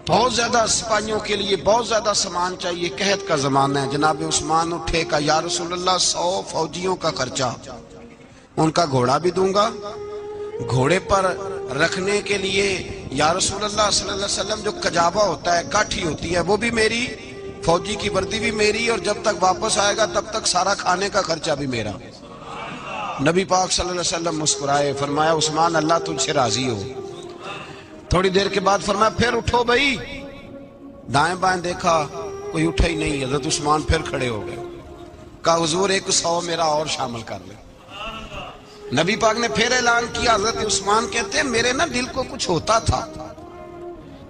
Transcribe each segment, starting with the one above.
بہت زیادہ سپاہیوں کے لیے بہت زیادہ سامان چاہیے، قحط کا زمانہ ہے۔ جناب عثمان اٹھے کہا یا رسول اللہ 100 فوجیوں کا خرچہ، ان کا گھوڑا بھی دوں گا، گھوڑے پر رکھنے کے لیے یا رسول اللہ صلی اللہ علیہ وسلم جو کجابہ ہوتا ہے، کاٹھی ہوتی ہے، وہ بھی میری، فوجی کی وردی بھی میری، اور جب تک واپس آئے گا تب تک سارا کھانے کا خرچہ بھی میرا۔ نبی پاک صلی اللہ علیہ وسلم مسکرائے، فرمایا عثمان اللہ تجھ سے راضی ہو۔ تھوڑی دیر کے بعد فرمایا پھر اٹھو بھائی۔ دائیں بائیں دیکھا کوئی اٹھا ہی نہیں۔ حضرت عثمان پھر کھڑے ہو گئے، کہا حضور 100 میرا اور شامل کر لیں۔ نبی پاک نے پھر اعلان کیا۔ حضرت عثمان کہتے ہیں میرے نا دل کو کچھ ہوتا تھا،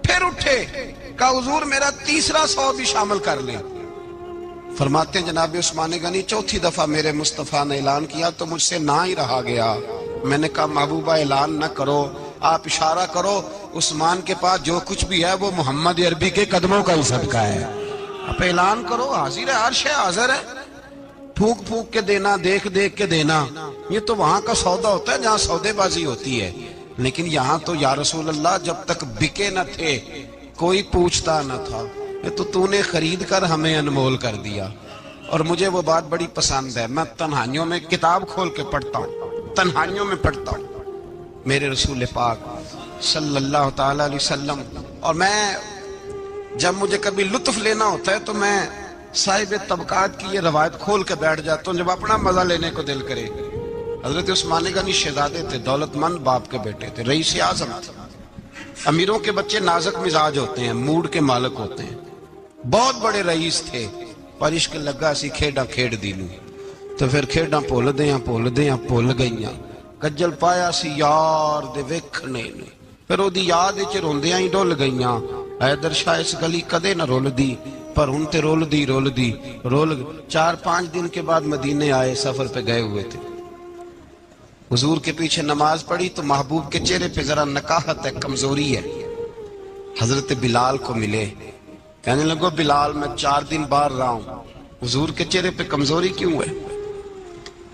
پھر اٹھے، کہا حضور میرا تیسرا 100 بھی شامل کر لیں۔ فرماتے ہیں جناب عثمان غنی چوتھی دفعہ میرے مصطفیٰ نے اعلان کیا تو مجھ سے نہ ہی رہا گیا۔ میں نے کہا محبوبہ اعلان نہ کرو، آپ اشارہ کرو، عثمان کے پاس جو کچھ بھی ہے وہ محمد عربی کے قدموں کا ہی صدقہ ہے، آپ اعلان کرو، حاضر ہے، ہر شے حاضر ہے، پھونک پھونک کے دینا، دیکھ دیکھ کے دینا، یہ تو وہاں کا سودا ہوتا ہے جہاں سودے بازی ہوتی ہے، لیکن یہاں تو یا رسول اللہ جب تک بکے نہ تھے کوئی پوچھتا نہ تھا، یہ تو نے خرید کر ہمیں انمول کر دیا۔ اور مجھے وہ بات بڑی پسند ہے، میں تنہائیوں میں کتاب کھول کے پڑھتا ہوں، تنہائیوں میں پڑھتا ہوں میرے رسول پاک صلی اللہ تعالی علیہ وسلم، اور میں جب مجھے کبھی لطف لینا ہوتا ہے تو میں صاحب طبقات کی یہ روایت کھول کے بیٹھ جاتا ہوں جب اپنا مزہ لینے کو دل کرے۔ حضرت عثمان غنی شہزادے تھے، دولت مند باپ کے بیٹے تھے، رئیس اعظم تھے۔ امیروں کے بچے نازک مزاج ہوتے ہیں، موڈ کے مالک ہوتے ہیں، بہت بڑے رئیس تھے، پر عشق لگا سی کھیڈا کھیڈ دی لوں تو پھر کھیڈاں بھول گئیاں، کجل پایا سی یار دے ویکھنے نے، پھر او دی یاد وچ روندیاں ہی ڈول گئیاں، حیدر شاہ اس گلی کدے نہ رول دی، پر ہن تے رول دی 4-5 دن کے بعد مدینے آئے، سفر پہ گئے ہوئے تھے، حضور کے پیچھے نماز پڑھی تو محبوب کے چہرے پہ ذرا نکاہت ہے، کمزوری ہے۔ حضرت بلال کو ملے، کہنے لگو بلال میں 4 دن باہر رہا ہوں، حضور کے چہرے پہ کمزوری کیوں ہے؟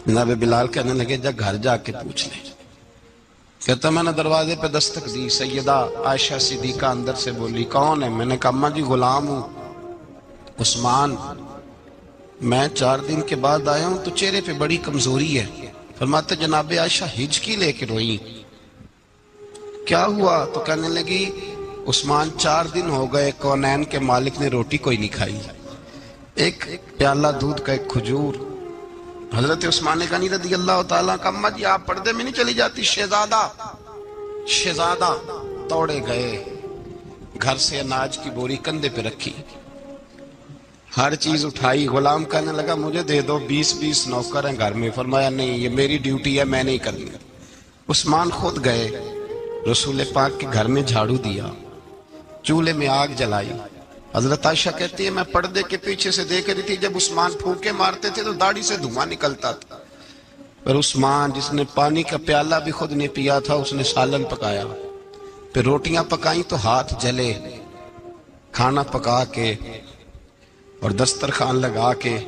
جناب بلال کہنے لگے جا گھر جا کے پوچھ لے۔ کہتا میں نے دروازے پہ دستک دی، سیدہ عائشہ صدیقہ اندر سے بولی کون ہے؟ میں نے کہا اماں جی غلام ہوں عثمان، میں 4 دن کے بعد آیا ہوں تو چہرے پہ بڑی کمزوری ہے۔ فرماتے جناب عائشہ ہچکی لے کے روئی، کیا ہوا؟ تو کہنے لگی عثمان 4 دن ہو گئے کونین کے مالک نے روٹی کوئی نہیں کھائی، ایک پیالہ دودھ کا ایک کھجور۔ حضرت عثمان غنی رضی اللہ تعالیٰ کا اماں جی آپ پردے میں نہیں چلی جاتی؟ شہزادہ توڑے گئے، گھر سے اناج کی بوری کندھے پہ رکھی، ہر چیز اٹھائی، غلام کہنے لگا مجھے دے دو، 20 نوکر ہیں گھر میں۔ فرمایا نہیں یہ میری ڈیوٹی ہے، میں نہیں کرنی۔ عثمان خود گئے، رسول پاک کے گھر میں جھاڑو دیا، چولہے میں آگ جلائی۔ حضرت عائشہ کہتی ہے میں پردے کے پیچھے سے دیکھ رہی تھی، جب عثمان پھونکے مارتے تھے تو داڑھی سے دھواں نکلتا تھا، پر عثمان جس نے پانی کا پیالہ بھی خود نے پیا تھا اس نے سالن پکایا، پھر روٹیاں پکائیں تو ہاتھ جلے، کھانا پکا کے اور دسترخوان لگا کے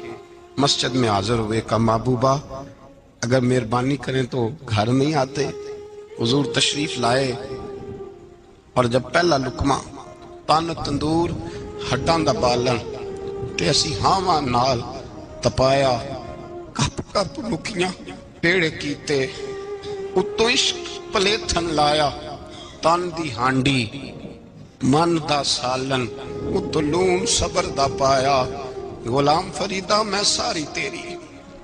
مسجد میں حاضر ہوئے۔ کہا محبوبہ اگر مہربانی کریں تو گھر نہیں آتے؟ حضور تشریف لائے، اور جب پہلا لقمہ تن تندور ہڈاں دا بالن تے اسی ہاواں نال تپایا، کپ کپ لکیاں پیڑے کیتے، اتو عشق پلیتھن لایا، تن دی ہانڈی من دا سالن، اتو لون صبر دا پایا، غلام فریدہ میں ساری تیری،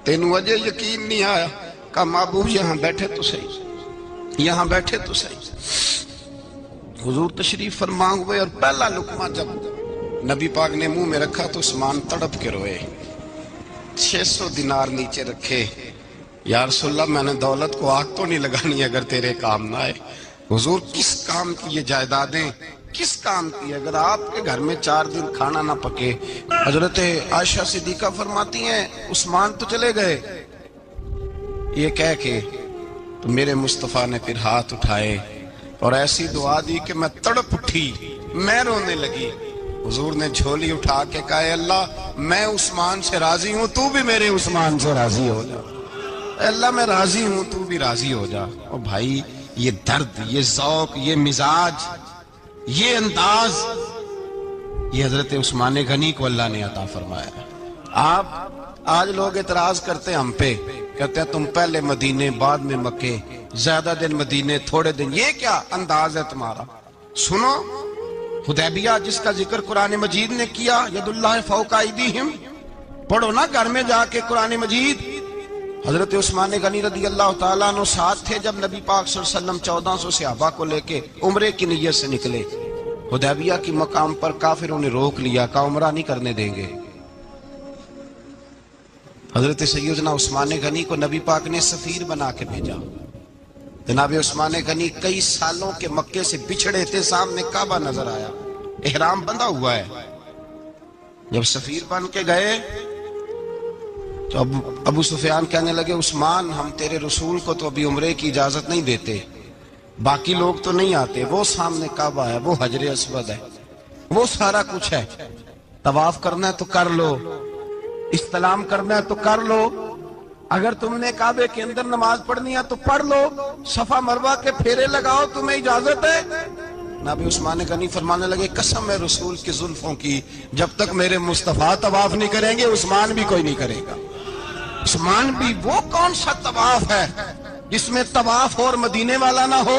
تینوں وجہ یقین نہیں آیا؟ کہا محبوب یہاں بیٹھے تو صحیح، یہاں بیٹھے تو صحیح۔ حضور تشریف فرما ہوئے، اور پہلا لقمہ جب نبی پاک نے منہ میں رکھا تو عثمان تڑپ کے روئے، 600 دینار نیچے رکھے، یا رسول اللہ میں نے دولت کو آگ تو نہیں لگانی اگر تیرے کام نہ آئے۔ حضور کس کام کی یہ جائیدادیں، کس کام کی؟ اگر آپ کے گھر میں 4 دن کھانا نہ پکے۔ حضرت عائشہ صدیقہ فرماتی ہیں عثمان تو چلے گئے، یہ کہہ کے تو میرے مصطفیٰ نے پھر ہاتھ اٹھائے اور ایسی دعا دی کہ میں تڑپ اٹھی، میں رونے لگی۔ حضور نے جھولی اٹھا کے کہا اے اللہ میں عثمان سے راضی ہوں، تو بھی میرے عثمان سے راضی ہو جا، اے اللہ میں راضی ہوں تو بھی راضی ہو جا۔ اور بھائی یہ درد، یہ ذوق، یہ مزاج، یہ انداز یہ حضرت عثمان غنی کو اللہ نے عطا فرمایا۔ آپ آج لوگ اعتراض کرتے ہیں ہم پہ، کہتے ہیں تم پہلے مدینے بعد میں مکے، زیادہ دن مدینے تھوڑے دن، یہ کیا انداز ہے تمہارا؟ سنو، حدیبیہ جس کا ذکر قرآن مجید نے کیا، ید اللہ فوق ایدیہم، پڑھو نا گھر میں جا کے قرآن مجید۔ حضرت عثمان غنی رضی اللہ تعالیٰ عنہ ساتھ تھے جب نبی پاک صلی اللہ علیہ وسلم 1400 صحابہ کو لے کے عمرے کی نیت سے نکلے۔ حدیبیہ کی مقام پر کافروں نے روک لیا، کہا عمرہ نہیں کرنے دیں گے۔ حضرت سیدنا عثمان غنی کو نبی پاک نے سفیر بنا کے بھیجا۔ جناب عثمان غنی کئی سالوں کے مکے سے بچھڑے تھے، سامنے کعبہ نظر آیا، احرام بندھا ہوا ہے۔ جب سفیر بن کے گئے تو ابو سفیان کہنے لگے عثمان ہم تیرے رسول کو تو ابھی عمرے کی اجازت نہیں دیتے، باقی لوگ تو نہیں آتے، وہ سامنے کعبہ ہے، وہ حجر اسود ہے، وہ سارا کچھ ہے، طواف کرنا ہے تو کر لو، استلام کرنا ہے تو کر لو، اگر تم نے کعبے کے اندر نماز پڑھنی ہے تو پڑھ لو، صفا مروہ کے پھیرے لگاؤ، تمہیں اجازت ہے۔ نبی عثمان غنی فرمانے لگے قسم ہے رسول کی زلفوں کی، جب تک میرے مصطفیٰ طواف نہیں کریں گے عثمان بھی کوئی نہیں کرے گا۔ عثمان بھی وہ کون سا طواف ہے جس میں طواف اور مدینے والا نہ ہو؟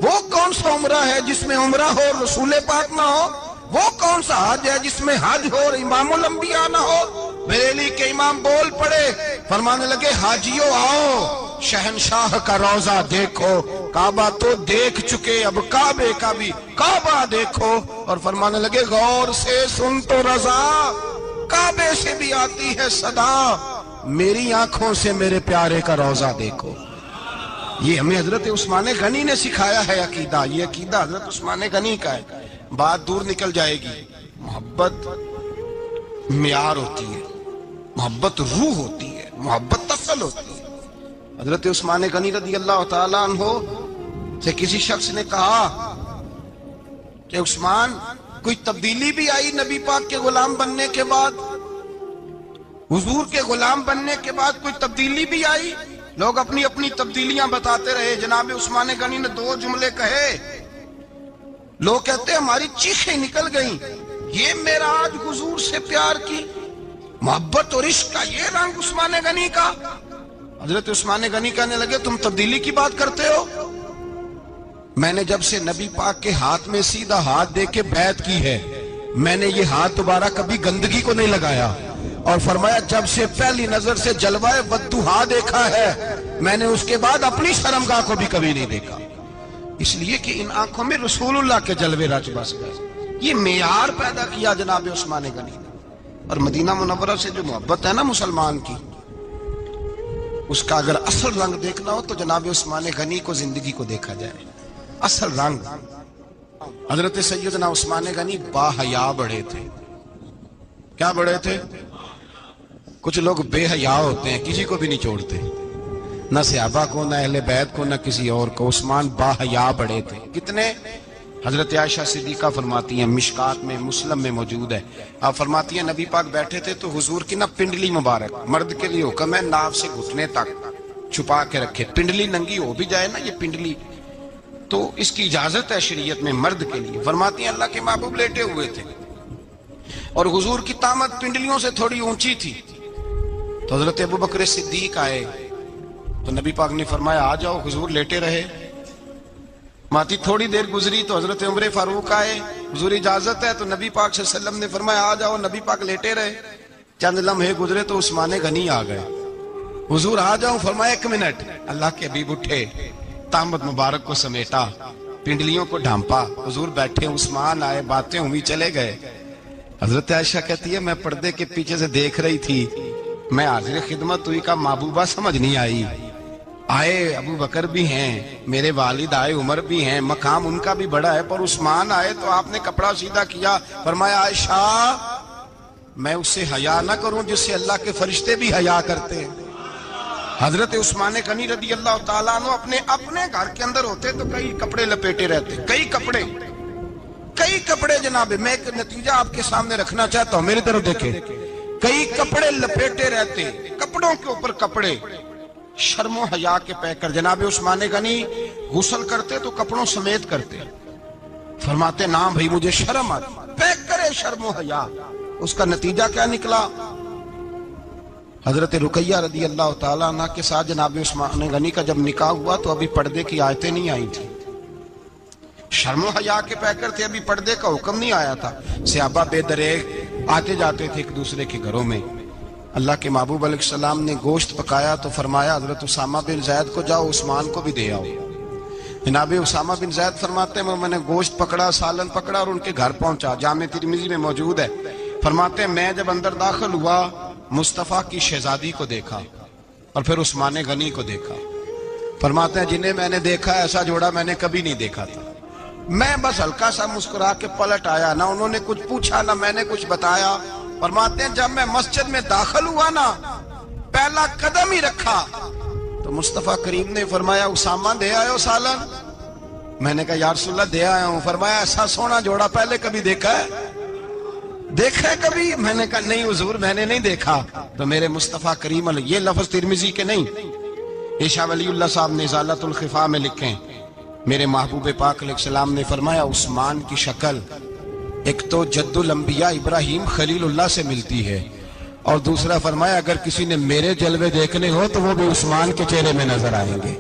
وہ کون سا عمرہ ہے جس میں عمرہ ہو اور رسول پاک نہ ہو؟ وہ کون سا حج ہے جس میں حج ہو اور امام الانبیاء نہ ہو؟ بریلی کے امام بول پڑے، فرمانے لگے حاجیو آؤ، شہنشاہ کا روضہ دیکھو، کعبہ تو دیکھ چکے، اب کعبے کا بھی کعبہ دیکھو، اور فرمانے لگے غور سے سن تو رضا، کعبے سے بھی آتی ہے صدا، میری آنکھوں سے میرے پیارے کا روضہ دیکھو۔ یہ ہمیں حضرت عثمان غنی نے سکھایا ہے عقیدہ، یہ عقیدہ حضرت عثمان غنی کا ہے۔ بات دور نکل جائے گی، محبت معیار ہوتی ہے، محبت روح ہوتی ہے، محبت اصل ہوتی ہے۔ حضرت عثمان غنی رضی اللہ تعالیٰ عنہ سے کسی شخص نے کہا کہ عثمان کوئی تبدیلی بھی آئی نبی پاک کے غلام بننے کے بعد؟ حضور کے غلام بننے کے بعد کوئی تبدیلی بھی آئی؟ لوگ اپنی اپنی تبدیلیاں بتاتے رہے۔ جناب عثمان غنی نے 2 جملے کہے، لوگ کہتے ہیں ہماری چیخیں نکل گئیں، یہ معراج حضور سے پیار کی محبت اور عشق کا یہ رنگ عثمان غنی کا۔ حضرت عثمان غنی کہنے لگے تم تبدیلی کی بات کرتے ہو؟ میں نے جب سے نبی پاک کے ہاتھ میں سیدھا ہاتھ دے کے بیعت کی ہے، میں نے یہ ہاتھ دوبارہ کبھی گندگی کو نہیں لگایا، اور فرمایا جب سے پہلی نظر سے جلوہ والضحیٰ دیکھا ہے، میں نے اس کے بعد اپنی شرمگاہ کو بھی کبھی نہیں دیکھا، اس لیے کہ ان آنکھوں میں رسول اللہ کے جلوے رچ بس گئے۔ یہ معیار پیدا کیا جناب عثمان غنی نے۔ اور مدینہ منورہ سے جو محبت ہے نا مسلمان کی، اس کا اگر اصل رنگ دیکھنا ہو تو جناب عثمان غنی کو زندگی کو دیکھا جائے، اصل رنگ۔ حضرت سیدنا عثمان غنی با حیا بڑے تھے۔ کیا بڑے تھے؟ کچھ لوگ بے حیا ہوتے ہیں، کسی کو بھی نہیں چھوڑتے، نہ صحابہ کو، نہ اہل بیت کو، نہ کسی اور کو۔ عثمان با حیا بڑے تھے۔ کتنے؟ حضرت عائشہ صدیقہ فرماتی ہیں، مشکات میں مسلم میں موجود ہے، آپ فرماتی ہیں نبی پاک بیٹھے تھے تو حضور کی نا پنڈلی مبارک، مرد کے لیے حکم ہے ناف سے گھٹنے تک چھپا کے رکھے، پنڈلی ننگی ہو بھی جائے نا یہ پنڈلی تو اس کی اجازت ہے شریعت میں مرد کے لیے۔ فرماتی ہیں اللہ کے محبوب لیٹے ہوئے تھے اور حضور کی طامت پنڈلیوں سے تھوڑی اونچی تھی، تو حضرت ابوبکر صدیق آئے تو نبی پاک نے فرمایا آ جاؤ، حضور لیٹے رہے۔ ماتی تھوڑی دیر گزری تو حضرت عمر فاروق آئے، حضور اجازت ہے، تو نبی پاک صلی اللہ علیہ وسلم نے فرمایا آ جاؤ، نبی پاک لیٹے رہے۔ چند لمحے گزرے تو عثمان غنی آ گئے، حضور آ جاؤ، فرمایا 1 منٹ۔ اللہ کے حبیب اٹھے، طامت مبارک کو سمیٹا، پنڈلیوں کو ڈھانپا، حضور بیٹھے، عثمان آئے، باتیں ہوئی، چلے گئے۔ حضرت عائشہ کہتی ہے میں پردے کے پیچھے سے دیکھ رہی تھی، میں حاضر خدمت ہوئی کا محبوبہ سمجھ نہیں آئی، آئے ابو بکر بھی ہیں، میرے والد آئے، عمر بھی ہیں، مقام ان کا بھی بڑا ہے، پر عثمان آئے تو آپ نے کپڑا سیدھا کیا، فرمایا عائشہ میں اس سے حیا نہ کروں جس سے اللہ کے فرشتے بھی حیا کرتے ہیں۔ حضرت عثمان غنی رضی اللہ تعالیٰ عنہ اپنے گھر کے اندر ہوتے تو کئی کپڑے لپیٹے رہتے، کئی کپڑے جناب۔ میں ایک نتیجہ آپ کے سامنے رکھنا چاہتا ہوں، میری طرف دیکھیں، کئی کپڑے لپیٹے رہتے، کپڑوں کے اوپر کپڑے، شرم و حیا کے پیکر۔ جناب عثمان غنی غسل کرتے تو کپڑوں سمیت کرتے، فرماتے نام بھائی مجھے شرم آتی، پیک کرے شرم و حیا. اس کا نتیجہ کیا نکلا؟ حضرت رقیہ رضی اللہ تعالیٰ عنہ کے ساتھ جناب عثمان غنی کا جب نکاح ہوا تو ابھی پردے کی آیتیں نہیں آئی تھی. شرم و حیا کے پیکر تھے, ابھی پردے کا حکم نہیں آیا تھا. صحابہ بے دریغ آتے جاتے تھے ایک دوسرے کے گھروں میں. اللہ کے محبوب علیہ السلام نے گوشت پکایا تو فرمایا حضرت اسامہ بن زید کو جاؤ عثمان کو بھی دے آؤ. جناب اسامہ بن زید فرماتے ہیں میں نے گوشت پکڑا, سالن پکڑا اور ان کے گھر پہنچا. جامع ترمذی میں موجود ہے. فرماتے ہیں میں جب اندر داخل ہوا مصطفیٰ کی شہزادی کو دیکھا اور پھر عثمان غنی کو دیکھا. فرماتے ہیں جنہیں میں نے دیکھا ایسا جوڑا میں نے کبھی نہیں دیکھا تھا. میں بس ہلکا سا مسکرا کے پلٹ آیا, نہ انہوں نے کچھ پوچھا نہ میں نے کچھ بتایا. فرماتے ہیں جب میں مسجد میں داخل ہوا نا, پہلا قدم ہی رکھا تو مصطفیٰ کریم نے فرمایا اسامہ دے آئے ہو سالن؟ میں نے کہا یا رسول اللہ دے آیا ہوں. فرمایا ایسا سونا جوڑا پہلے کبھی دیکھا ہے؟ دیکھا ہے کبھی؟ میں نے کہا نہیں حضور میں نے نہیں دیکھا. تو میرے مصطفیٰ کریم یہ لفظ ترمذی کے نہیں, شاہ ولی اللہ صاحب نے ازالۃ الخفا میں لکھیں. میرے محبوب پاک علیہ السلام نے فرمایا عثمان کی شکل ایک تو جد الانبیاء ابراہیم خلیل اللہ سے ملتی ہے, اور دوسرا فرمایا اگر کسی نے میرے جلوے دیکھنے ہو تو وہ بھی عثمان کے چہرے میں نظر آئیں گے.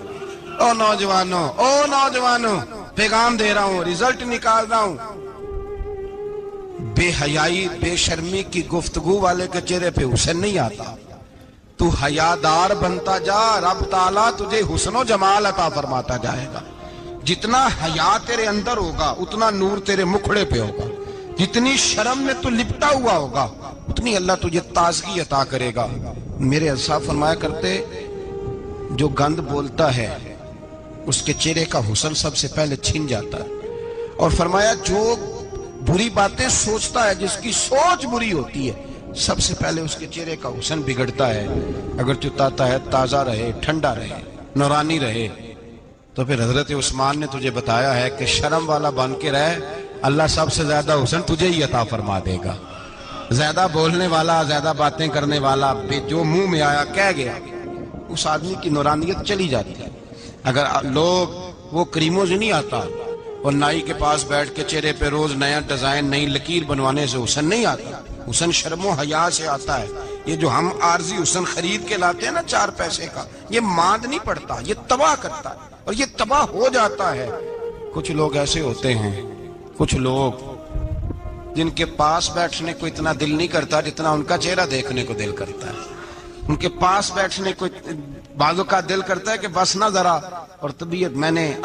او نوجوانوں پیغام دے رہا ہوں, ریزلٹ نکال رہا ہوں. بے حیائی بے شرمی کی گفتگو والے کے چہرے پہ حسن نہیں آتا. تو حیادار بنتا جا, رب تعالیٰ تجھے حسن و جمال عطا فرماتا جائے گا. جتنا حیا تیرے اندر ہوگا اتنا نور تیرے مکھڑے پہ ہوگا. جتنی شرم میں تو لپٹا ہوا ہوگا اتنی اللہ تجھے تازگی عطا کرے گا. میرے صاحب فرمایا کرتے جو گند بولتا ہے اس کے چہرے کا حسن سب سے پہلے چھن جاتا ہے. اور فرمایا جو بری باتیں سوچتا ہے, جس کی سوچ بری ہوتی ہے, سب سے پہلے اس کے چہرے کا حسن بگڑتا ہے. اگر چتاتا ہے تازہ رہے, ٹھنڈا رہے, نورانی رہے. تو پھر حضرت عثمان نے تجھے بتایا ہے کہ شرم والا بن کے رہ, اللہ سب سے زیادہ حسن تجھے ہی عطا فرما دے گا. زیادہ بولنے والا, زیادہ باتیں کرنے والا, جو منہ میں آیا کہہ گیا, اس آدمی کی نورانیت چلی جاتی ہے. اگر لوگ وہ کریموں سے نہیں آتا اور نائی کے پاس بیٹھ کے چہرے پہ روز نیا ڈیزائن نئی لکیر بنوانے سے حسن نہیں آتا. حسن شرم و حیا سے آتا ہے. یہ جو ہم عارضی حسن خرید کے لاتے ہیں نا 4 پیسے کا, یہ ماند نہیں پڑتا, یہ تباہ کرتا ہے اور یہ تباہ ہو جاتا ہے. کچھ لوگ ایسے ہوتے ہیں, کچھ لوگ جن کے پاس بیٹھنے کو اتنا دل نہیں کرتا جتنا ان کا چہرہ دیکھنے کو دل کرتا ہے. ان کے پاس بیٹھنے کو بعضوں کا دل کرتا ہے کہ بس نہ ذرا. اور طبیعت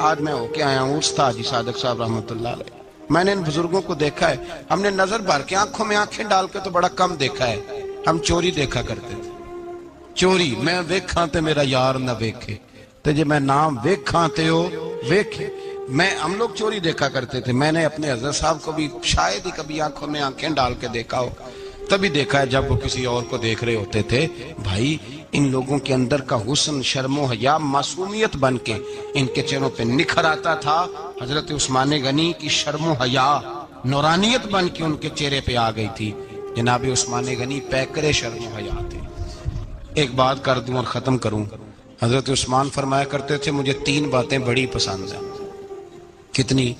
آج میں ہو کے آیا ہوں, عرس تھا حاجی صادق صاحب رحمۃ اللہ علیہ. میں نے ان بزرگوں کو دیکھا ہے, ہم نے نظر بھر کے آنکھوں میں آنکھیں ڈال کے تو بڑا کم دیکھا ہے. ہم چوری دیکھا کرتے تھے. چوری میں ویکھاں تے میرا یار نہ ویکھے, تے جے میں نام ویکھاں تے ہو ویکھے. ہم لوگ چوری دیکھا کرتے تھے. میں نے اپنے حضرت صاحب کو بھی شاید ہی کبھی آنکھوں میں آنکھیں ڈال کے دیکھا ہو, تبھی دیکھا ہے جب وہ کسی اور کو دیکھ رہے ہوتے تھے. بھائی ان لوگوں کے اندر کا حسن شرم و حیا معصومیت بن کے ان کے چہروں پہ نکھر آتا تھا. حضرت عثمان غنی کی شرم و حیا نورانیت بن کے ان کے چہرے پہ آ گئی تھی. جناب عثمان غنی پیکرے شرم و حیا تھے. ایک بات کر دوں اور ختم کروں. حضرت عثمان فرمایا کرتے تھے مجھے 3 باتیں بڑی پسند ہیں. کتنی؟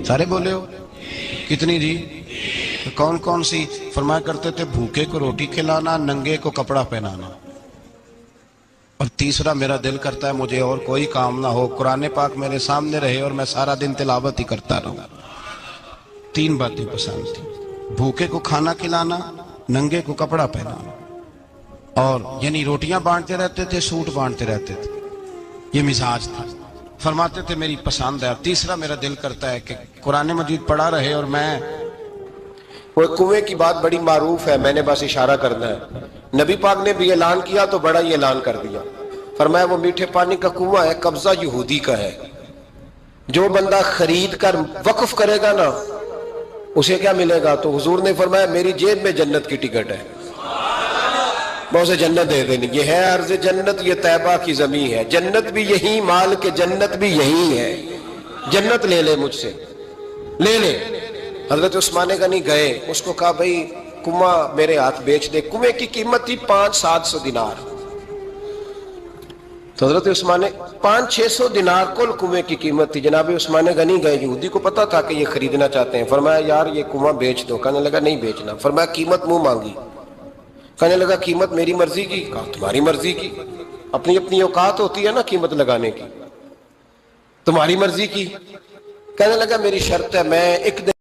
سارے بولے ہو کتنی جی؟ کون کون سی؟ فرمایا کرتے تھے بھوکے کو روٹی کھلانا, ننگے کو کپڑا پہنانا, اور تیسرا میرا دل کرتا ہے مجھے اور کوئی کام نہ ہو, قرآن پاک میرے سامنے رہے اور میں سارا دن تلاوت ہی کرتا رہوں. 3 باتیں پسند تھی. بھوکے کو کھانا کھلانا, ننگے کو کپڑا پہنانا, اور یعنی روٹیاں بانٹتے رہتے تھے, سوٹ بانٹتے رہتے تھے. یہ مزاج تھا. فرماتے تھے میری پسند ہے. اور تیسرا میرا دل کرتا ہے کہ قرآن مجید پڑھا رہے اور میں وہ کنویں کی بات بڑی معروف ہے, میں نے بس اشارہ کرنا ہے. نبی پاک نے بھی اعلان کیا تو بڑا ہی اعلان کر دیا. فرمایا وہ میٹھے پانی کا کنواں ہے, قبضہ یہودی کا ہے. جو بندہ خرید کر وقف کرے گا نا اسے کیا ملے گا؟ تو حضور نے فرمایا میری جیب میں جنت کی ٹکٹ ہے, میں اسے جنت دے دینی. یہ ہے عرض جنت, یہ طیبہ کی زمین ہے. جنت بھی یہی, مال کے جنت بھی یہی ہے. جنت لے لے مجھ سے, لے لے. حضرت عثمان غنی گئے, اس کو کہا بھائی کنواں میرے ہاتھ بیچ دے. کنویں کی قیمت تھی 500-700 دینار. تو حضرت عثمان نے 500-600 دینار کل کنویں کی قیمت تھی. جناب عثمان غنی گئے, یہودی کو پتا تھا کہ یہ خریدنا چاہتے ہیں. فرمایا یار یہ کنواں بیچ دو. کہنے لگا نہیں بیچنا. فرمایا قیمت منہ مانگی. کہنے لگا قیمت میری مرضی کی. کہا تمہاری مرضی کی, اپنی اپنی اوقات ہوتی ہے نا قیمت لگانے کی, تمہاری مرضی کی. کہنے لگا میری شرط ہے میں ایک دن